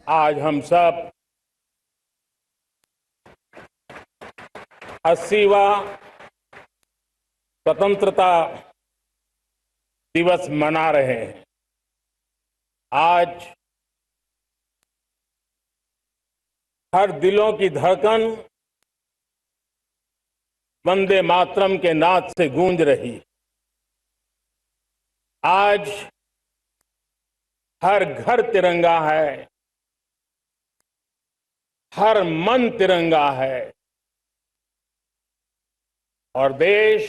आज हम सब 80वां स्वतंत्रता दिवस मना रहे हैं। आज हर दिलों की धड़कन वंदे मातरम के नाद से गूंज रही। आज हर घर तिरंगा है, हर मन तिरंगा है और देश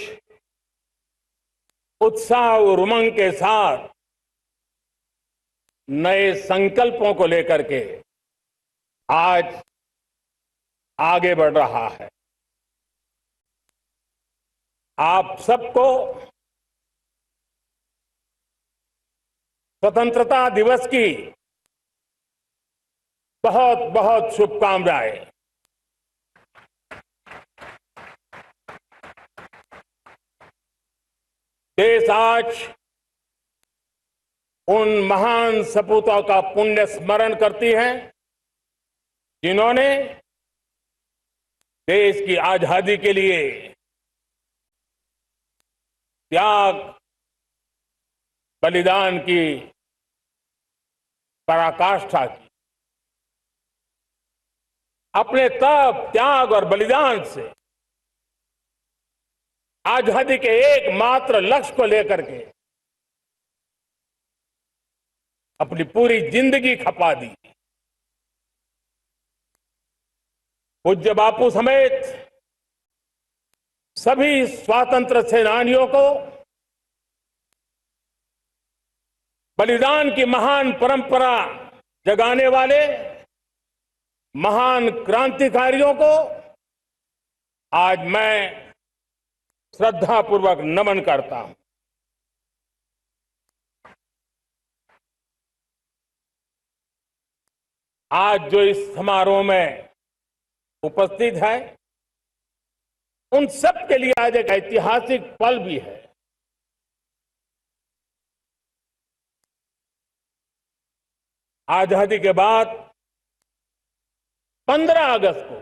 उत्साह और उमंग के साथ नए संकल्पों को लेकर के आज आगे बढ़ रहा है। आप सबको स्वतंत्रता दिवस की बहुत बहुत शुभकामनाएं। देश आज उन महान सपूतों का पुण्य स्मरण करती है जिन्होंने देश की आजादी के लिए त्याग बलिदान की पराकाष्ठा की। अपने तप त्याग और बलिदान से आजादी के एकमात्र लक्ष्य को लेकर के अपनी पूरी जिंदगी खपा दी। पूज्य बापू समेत सभी स्वातंत्र सेनानियों को बलिदान की महान परंपरा जगाने वाले महान क्रांतिकारियों को आज मैं श्रद्धापूर्वक नमन करता हूं। आज जो इस समारोह में उपस्थित है उन सब के लिए आज एक ऐतिहासिक पल भी है। आजादी के बाद 15 अगस्त को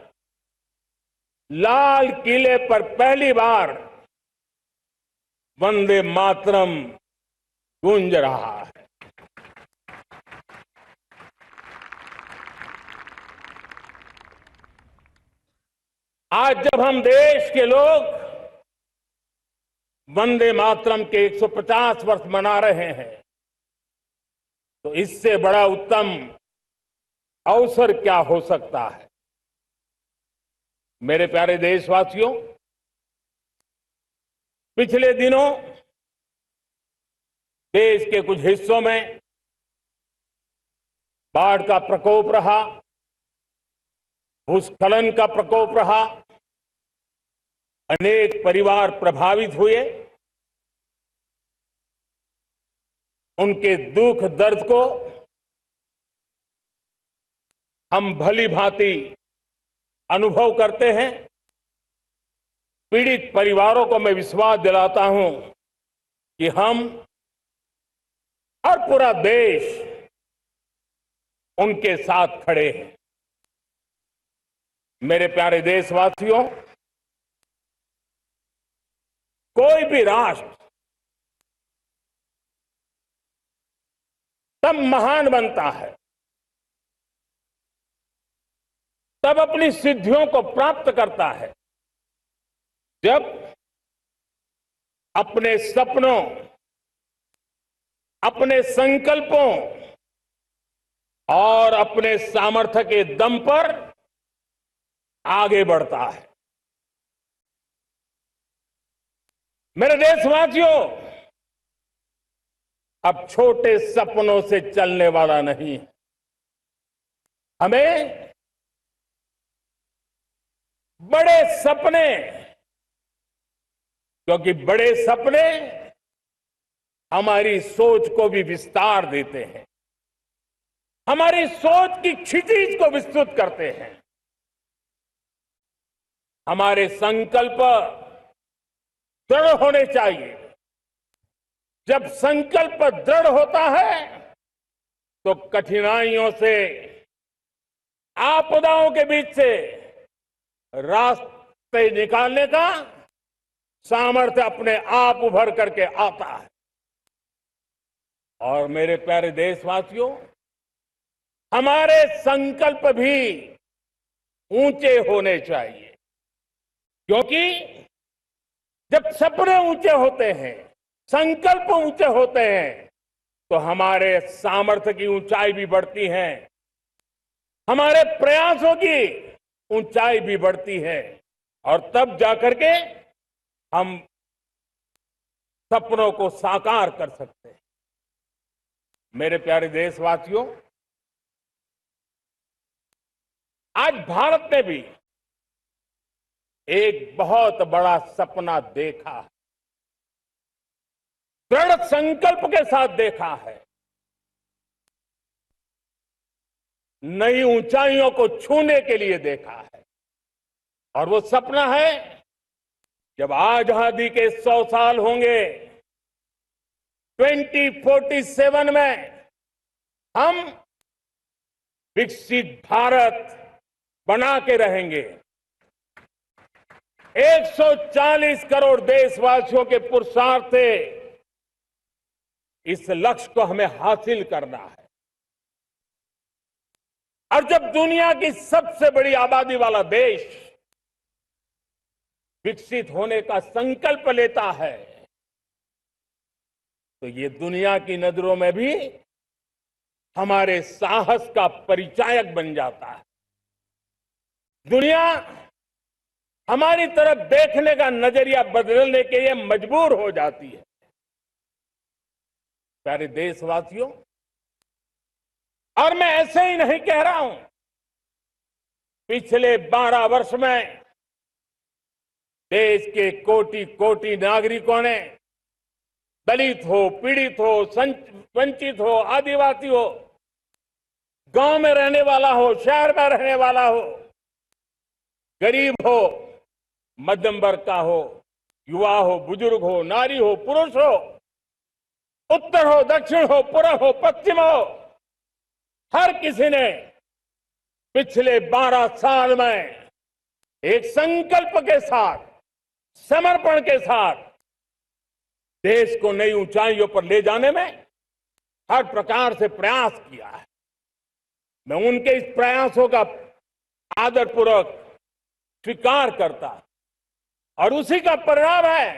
लाल किले पर पहली बार वंदे मातरम गूंज रहा है। आज जब हम देश के लोग वंदे मातरम के 150 वर्ष मना रहे हैं तो इससे बड़ा उत्तम अवसर क्या हो सकता है। मेरे प्यारे देशवासियों, पिछले दिनों देश के कुछ हिस्सों में बाढ़ का प्रकोप रहा, भूस्खलन का प्रकोप रहा, अनेक परिवार प्रभावित हुए। उनके दुख दर्द को हम भली भांति अनुभव करते हैं। पीड़ित परिवारों को मैं विश्वास दिलाता हूं कि हम और पूरा देश उनके साथ खड़े हैं। मेरे प्यारे देशवासियों, कोई भी राष्ट्र तब महान बनता है, तब अपनी सिद्धियों को प्राप्त करता है जब अपने सपनों, अपने संकल्पों और अपने सामर्थ्य के दम पर आगे बढ़ता है। मेरे देशवासियों, अब छोटे सपनों से चलने वाला नहीं है। हमें बड़े सपने, क्योंकि बड़े सपने हमारी सोच को भी विस्तार देते हैं, हमारी सोच की क्षितिज को विस्तृत करते हैं। हमारे संकल्प दृढ़ होने चाहिए। जब संकल्प दृढ़ होता है तो कठिनाइयों से आपदाओं के बीच से रास्ते निकालने का सामर्थ्य अपने आप उभर करके आता है। और मेरे प्यारे देशवासियों, हमारे संकल्प भी ऊंचे होने चाहिए, क्योंकि जब सपने ऊंचे होते हैं, संकल्प ऊंचे होते हैं, तो हमारे सामर्थ्य की ऊंचाई भी बढ़ती है, हमारे प्रयासों की ऊंचाई भी बढ़ती है, और तब जाकर के हम सपनों को साकार कर सकते हैं। मेरे प्यारे देशवासियों, आज भारत ने भी एक बहुत बड़ा सपना देखा है, दृढ़ संकल्प के साथ देखा है। नई ऊंचाइयों को छूने के लिए देखा है, और वो सपना है जब आजादी के 100 साल होंगे, 2047 में हम विकसित भारत बना के रहेंगे। 140 करोड़ देशवासियों के पुरुषार्थ से इस लक्ष्य को हमें हासिल करना है। और जब दुनिया की सबसे बड़ी आबादी वाला देश विकसित होने का संकल्प लेता है, तो ये दुनिया की नजरों में भी हमारे साहस का परिचायक बन जाता है। दुनिया हमारी तरफ देखने का नजरिया बदलने के लिए मजबूर हो जाती है। प्यारे देशवासियों, और मैं ऐसे ही नहीं कह रहा हूं, पिछले 12 वर्ष में देश के कोटि कोटि नागरिकों ने, दलित हो, पीड़ित हो, वंचित हो, आदिवासी हो, गांव में रहने वाला हो, शहर में रहने वाला हो, गरीब हो, मध्यम वर्ग का हो, युवा हो, बुजुर्ग हो, नारी हो, पुरुष हो, उत्तर हो, दक्षिण हो, पूर्व हो, पश्चिम हो, हर किसी ने पिछले 12 साल में एक संकल्प के साथ, समर्पण के साथ देश को नई ऊंचाइयों पर ले जाने में हर प्रकार से प्रयास किया है। मैं उनके इस प्रयासों का आदरपूर्वक स्वीकार करता, और उसी का परिणाम है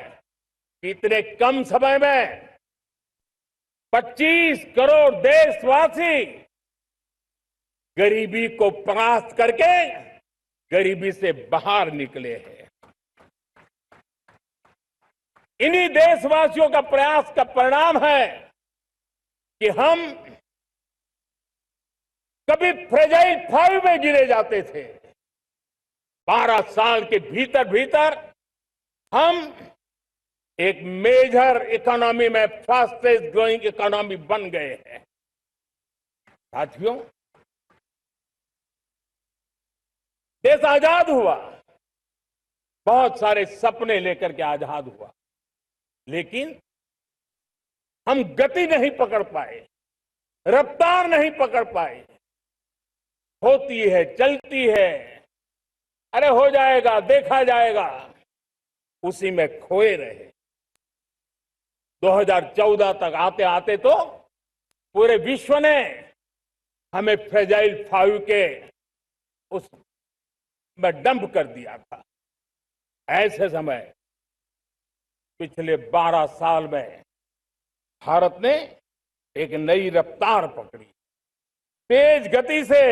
कि इतने कम समय में 25 करोड़ देशवासी गरीबी को परास्त करके गरीबी से बाहर निकले हैं। इन्हीं देशवासियों का प्रयास का परिणाम है कि हम कभी फ्रेजाइल 5 में गिरे जाते थे। 12 साल के भीतर भीतर हम एक मेजर इकोनॉमी में फास्टेस्ट ग्रोइंग इकोनॉमी बन गए हैं। साथियों, देश आजाद हुआ, बहुत सारे सपने लेकर के आजाद हुआ, लेकिन हम गति नहीं पकड़ पाए, रफ्तार नहीं पकड़ पाए। होती है, चलती है, अरे हो जाएगा, देखा जाएगा, उसी में खोए रहे। 2014 तक आते आते तो पूरे विश्व ने हमें फ्रेजाइल 5 के उस में डंप कर दिया था। ऐसे समय पिछले 12 साल में भारत ने एक नई रफ्तार पकड़ी, तेज गति से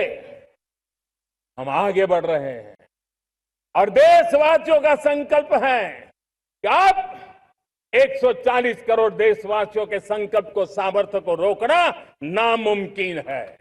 हम आगे बढ़ रहे हैं, और देशवासियों का संकल्प है कि अब 140 करोड़ देशवासियों के संकल्प को, सामर्थ्य को रोकना नामुमकिन है।